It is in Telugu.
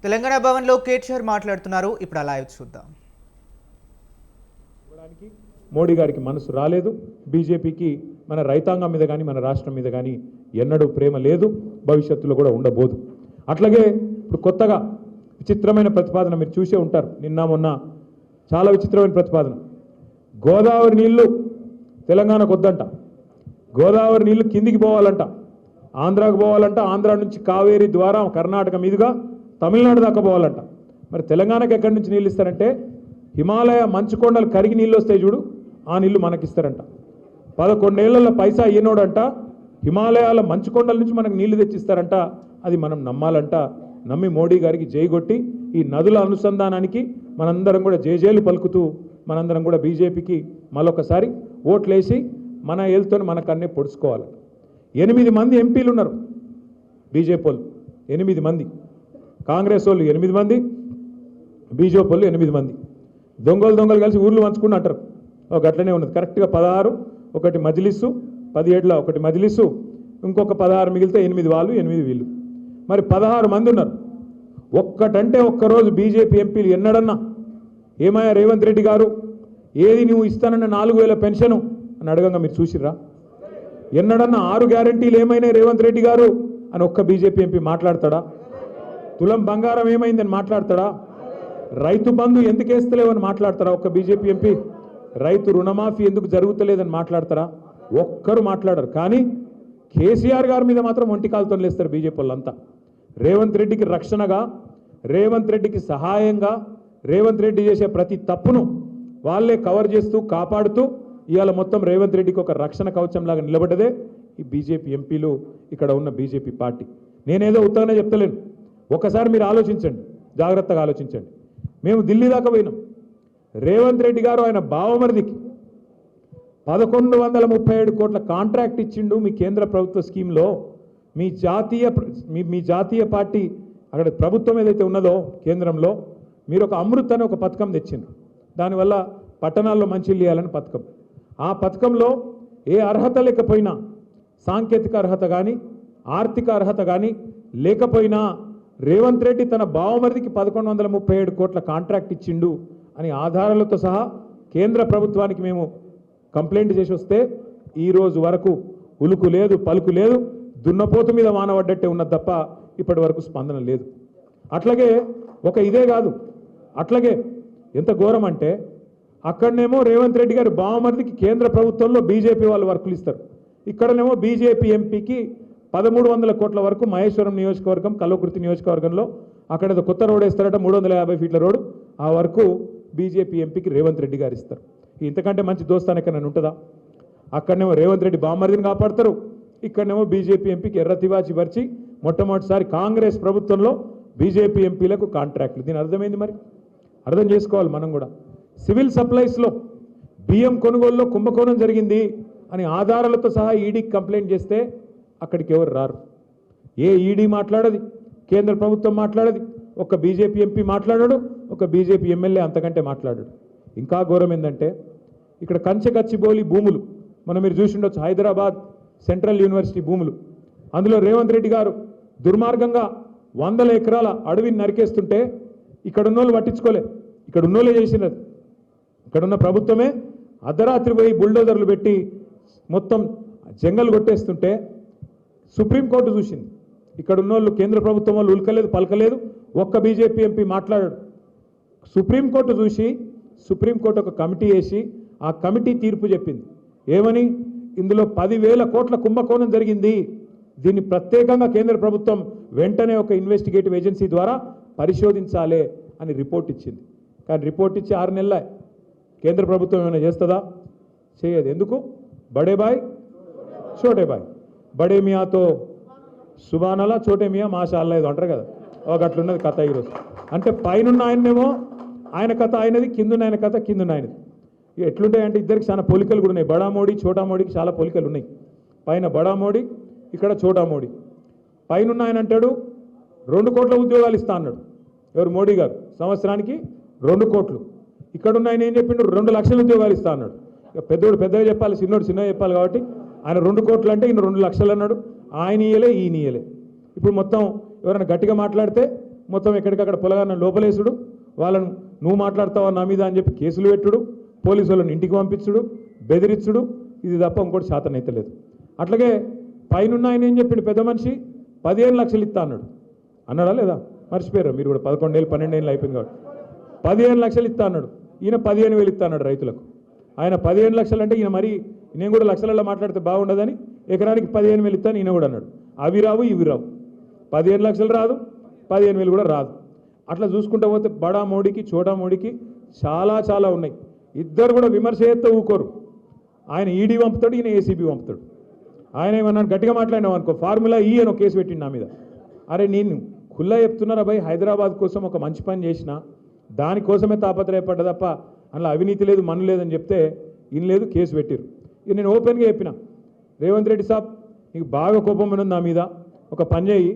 తెలంగాణ భవన్లో కేటీఆర్ మాట్లాడుతున్నారు. ఇప్పుడు లైవ్ చూద్దాం. మోడీ గారికి మనసు రాలేదు. బీజేపీకి మన రైతాంగం మీద కానీ మన రాష్ట్రం మీద కానీ ఎన్నడూ ప్రేమ లేదు, భవిష్యత్తులో కూడా ఉండబోదు. అట్లాగే ఇప్పుడు కొత్తగా విచిత్రమైన ప్రతిపాదన మీరు చూసే ఉంటారు. నిన్న మొన్న చాలా విచిత్రమైన ప్రతిపాదన. గోదావరి నీళ్లు తెలంగాణకు వద్దంట, గోదావరి నీళ్లు కిందికి పోవాలంట, ఆంధ్రాకు పోవాలంట, ఆంధ్ర నుంచి కావేరీ ద్వారా కర్ణాటక మీదుగా తమిళనాడు దాకా పోవాలంట. మరి తెలంగాణకు ఎక్కడి నుంచి నీళ్ళు ఇస్తారంటే హిమాలయ మంచుకొండలు కరిగి నీళ్ళు వస్తాయి చూడు, ఆ నీళ్లు మనకిస్తారంట. 11 ఏళ్లలో పైసా ఈనోడంట హిమాలయాల మంచుకొండల నుంచి మనకు నీళ్లు తెచ్చిస్తారంట. అది మనం నమ్మాలంట. నమ్మి మోడీ గారికి జై కొట్టి ఈ నదుల అనుసంధానానికి మనందరం కూడా జేజేలు పలుకుతూ మనందరం కూడా బీజేపీకి మరొకసారి ఓట్లేసి మన ఏళ్ళతో మనకు అన్నీ పొడుచుకోవాలి. 8 మంది ఎంపీలు ఉన్నారు బీజేపీ వాళ్ళు, 8 మంది, కాంగ్రెస్ వాళ్ళు 8 మంది, బీజేపీ వాళ్ళు 8 మంది. దొంగలు కలిసి ఊర్లు పంచుకుని అంటారు. ఒక అట్లనే ఉన్నది కరెక్ట్గా 16, ఒకటి మజ్లిస్సు, 17లో ఒకటి మజ్లిస్సు, ఇంకొక 16 మిగిలితే 8 వాళ్ళు 8 వీళ్ళు. మరి 16 మంది ఉన్నారు. ఒక్కటంటే ఒక్కరోజు బీజేపీ ఎంపీలు ఎన్నడన్నా ఏమయ్యా రేవంత్ రెడ్డి గారు ఏది నువ్వు ఇస్తానన్న 4000 పెన్షను అని అడగంగా మీరు చూసిర్రా? ఎన్నడన్నా 6 గ్యారంటీలు ఏమైనా రేవంత్ రెడ్డి గారు అని ఒక్క బీజేపీ ఎంపీ మాట్లాడతాడా? తులం బంగారం ఏమైందని మాట్లాడతాడా? రైతు బంధు ఎందుకు వేస్తలేవని మాట్లాడతారా ఒక్క బీజేపీ ఎంపీ? రైతు రుణమాఫీ ఎందుకు జరుగుతలేదని మాట్లాడతారా? ఒక్కరు మాట్లాడరు. కానీ కేసీఆర్ గారి మీద మాత్రం ఒంటికాలతో లేస్తారు బీజేపీ వాళ్ళంతా. రేవంత్ రెడ్డికి రక్షణగా, రేవంత్ రెడ్డికి సహాయంగా, రేవంత్ రెడ్డి చేసే ప్రతి తప్పును వాళ్ళే కవర్ చేస్తూ కాపాడుతూ ఇవాళ మొత్తం రేవంత్ రెడ్డికి ఒక రక్షణ కవచంలాగా నిలబడ్డదే ఈ బీజేపీ ఎంపీలు, ఇక్కడ ఉన్న బీజేపీ పార్టీ. నేనేదో ఉత్తగానే చెప్తలేను. ఒకసారి మీరు ఆలోచించండి, జాగ్రత్తగా ఆలోచించండి. మేము ఢిల్లీ దాకా పోయినాం. రేవంత్ రెడ్డి గారు ఆయన బావమరిదికి 1137 కోట్ల కాంట్రాక్ట్ ఇచ్చిండు మీ కేంద్ర ప్రభుత్వ స్కీమ్లో. మీ జాతీయ పార్టీ అక్కడ ప్రభుత్వం ఏదైతే ఉన్నదో కేంద్రంలో మీరు ఒక అమృత్ అనే ఒక పథకం తెచ్చిండ్రు. దానివల్ల పట్టణాల్లో మంచినీళ్ళు ఇవ్వాలని పథకం. ఆ పథకంలో ఏ అర్హత లేకపోయినా, సాంకేతిక అర్హత కానీ ఆర్థిక అర్హత కానీ లేకపోయినా రేవంత్ రెడ్డి తన బావమరిదికి 1137 కోట్ల కాంట్రాక్ట్ ఇచ్చిండు అని ఆధారాలతో సహా కేంద్ర ప్రభుత్వానికి మేము కంప్లైంట్ చేసి వస్తే ఈరోజు వరకు ఉలుకు లేదు, పలుకు లేదు, దున్నపోతు మీద వానబడ్డట్టే ఉన్నది తప్ప ఇప్పటి వరకు స్పందన లేదు. అట్లాగే ఒక ఇదే కాదు, అట్లాగే ఎంత ఘోరం అంటే అక్కడనేమో రేవంత్ రెడ్డి గారు బావమరిదికి కేంద్ర ప్రభుత్వంలో బీజేపీ వాళ్ళు వర్కులు ఇస్తారు. ఇక్కడనేమో బీజేపీ ఎంపీకి 1300 కోట్ల వరకు మహేశ్వరం నియోజకవర్గం, కల్వకుర్తి నియోజకవర్గంలో అక్కడ కొత్త రోడ్ వేస్తారట, 350 ఫీట్ల రోడ్డు. ఆ వరకు బీజేపీ ఎంపీకి రేవంత్ రెడ్డి గారు ఇస్తారు. ఇంతకంటే మంచి దోస్తాను ఎక్కడ ఉంటుందా? అక్కడనేమో రేవంత్ రెడ్డి బావమరిదిని కాపాడతారు, ఇక్కడనేమో బీజేపీ ఎంపీకి ఎర్ర తివాచి పరిచి మొట్టమొదటిసారి కాంగ్రెస్ ప్రభుత్వంలో బీజేపీ ఎంపీలకు కాంట్రాక్ట్లు. దీని అర్థమైంది. మరి అర్థం చేసుకోవాలి మనం కూడా. సివిల్ సప్లైస్లో బియ్యం కొనుగోలులో కుంభకోణం జరిగింది అని ఆధారాలతో సహా ఈడీకి కంప్లైంట్ చేస్తే అక్కడికి ఎవరు రారు. ఏ ఈడీ మాట్లాడది, కేంద్ర ప్రభుత్వం మాట్లాడది, ఒక బీజేపీ ఎంపీ మాట్లాడాడు, ఒక బీజేపీ ఎమ్మెల్యే అంతకంటే మాట్లాడాడు. ఇంకా ఘోరం ఏంటంటే ఇక్కడ కంచెకచ్చిబోలి భూములు మనం మీరు చూసి ఉండొచ్చు, హైదరాబాద్ సెంట్రల్ యూనివర్సిటీ భూములు. అందులో రేవంత్ రెడ్డి గారు దుర్మార్గంగా 100 ఎకరాల అడవిని నరికేస్తుంటే ఇక్కడ ఉన్నోళ్ళు పట్టించుకోలే, ఇక్కడ ఉన్నోళ్ళే చేసినది. ఇక్కడున్న ప్రభుత్వమే అర్ధరాత్రి పోయి బుల్డోజర్లు పెట్టి మొత్తం జంగల్ కొట్టేస్తుంటే సుప్రీంకోర్టు చూసింది. ఇక్కడ ఉన్నోళ్ళు కేంద్ర ప్రభుత్వం వాళ్ళు ఉల్కలేదు, పలకలేదు, ఒక్క బీజేపీ ఎంపీ మాట్లాడాడు. సుప్రీంకోర్టు చూసి సుప్రీంకోర్టు ఒక కమిటీ వేసి ఆ కమిటీ తీర్పు చెప్పింది. ఏమని? ఇందులో 10,000 కోట్ల కుంభకోణం జరిగింది, దీన్ని ప్రత్యేకంగా కేంద్ర ప్రభుత్వం వెంటనే ఒక ఇన్వెస్టిగేటివ్ ఏజెన్సీ ద్వారా పరిశోధించాలి అని రిపోర్ట్ ఇచ్చింది. కానీ రిపోర్ట్ ఇచ్చి 6 నెలలే. కేంద్ర ప్రభుత్వం ఏమైనా చేస్తుందా? చేయదు. ఎందుకు? బడే బాయ్ చోటే బాయ్, బడే మియాతో సుబానలా, చోటే మియా మాషాల్లా ఏదో అంటారు కదా, ఒక అట్లున్నది కథ ఈరోజు. అంటే పైనున్న ఆయనేమో ఆయన కథ ఆయనది, కిందున్న ఆయన కథ కిందున్న ఆయనది. ఎట్లుంటాయంటే ఇద్దరికి చాలా పోలికలు కూడా ఉన్నాయి. బడా మోడీ చోటా మోడీకి చాలా పోలికలు ఉన్నాయి. పైన బడా మోడీ, ఇక్కడ చోటా మోడీ. పైనున్న ఆయన అంటాడు 2 కోట్ల ఉద్యోగాలు ఇస్తా అన్నాడు. ఎవరు? మోడీ గారు. సంవత్సరానికి 2 కోట్లు. ఇక్కడున్న ఆయన ఏం చెప్పిండు? 2 లక్షల ఉద్యోగాలు ఇస్తా అన్నాడు. పెద్దోడు పెద్దగా చెప్పాలి, చిన్నోడు చిన్నగా చెప్పాలి. కాబట్టి ఆయన 2 కోట్లు అంటే ఈయన 2 లక్షలు అన్నాడు. ఆయన ఇయ్యలే, ఈయన ఇయ్యలే. ఇప్పుడు మొత్తం ఎవరైనా గట్టిగా మాట్లాడితే మొత్తం ఎక్కడికక్కడ పొలగాన్న లోపలేసుడు, వాళ్ళను నువ్వు మాట్లాడతావా నా మీద అని చెప్పి కేసులు పెట్టుడు, పోలీసు వాళ్ళని ఇంటికి పంపించుడు, బెదిరించుడు, ఇది తప్ప ఇంకోటి శాతం అయితే లేదు. అట్లాగే పైన ఆయన ఏం చెప్పిండు, పెద్ద మనిషి 15 లక్షలు ఇస్తా అన్నాడు. అన్నాడా లేదా? మర్చిపోయారు మీరు కూడా. 11 ఏళ్ళు 12 ఏళ్ళు అయిపోయింది కాబట్టి 15 లక్షలు ఇస్తా అన్నాడు. ఈయన 15,000 ఇస్తా అన్నాడు రైతులకు. ఆయన 15 లక్షలు అంటే ఈయన మరి నేను కూడా లక్షలలో మాట్లాడితే బాగుండదని ఎకరానికి 15,000 ఇస్తాను ఈయన కూడా అన్నాడు. అవి రావు ఇవి రావు, 15 లక్షలు రాదు, 15,000 కూడా రాదు. అట్లా చూసుకుంటూ పోతే బడా మోడీకి చోటా మోడీకి చాలా చాలా ఉన్నాయి. ఇద్దరు కూడా విమర్శ చేస్తే ఊకోరు. ఆయన ఈడీ పంపుతాడు, ఈయన ఏసీబీ పంపుతాడు. ఆయన ఏమన్నా గట్టిగా మాట్లాడినావు అనుకో, ఫార్ములా ఈ అని ఒక కేసు పెట్టిండు నా మీద. అరే నేను ఖుల్లా చెప్తున్నారా భయ్, హైదరాబాద్ కోసం ఒక మంచి పని చేసిన దానికోసమే తాపత్రయపడ్డ తప్ప అందులో అవినీతి లేదు మన్ను లేదని చెప్తే ఇన్ లేదు, కేసు పెట్టిరు. ఇక నేను ఓపెన్గా చెప్పిన, రేవంత్ రెడ్డి సాబ్ నీకు బాగా కోపం ఉన్నది నా మీద, ఒక పని చేయి,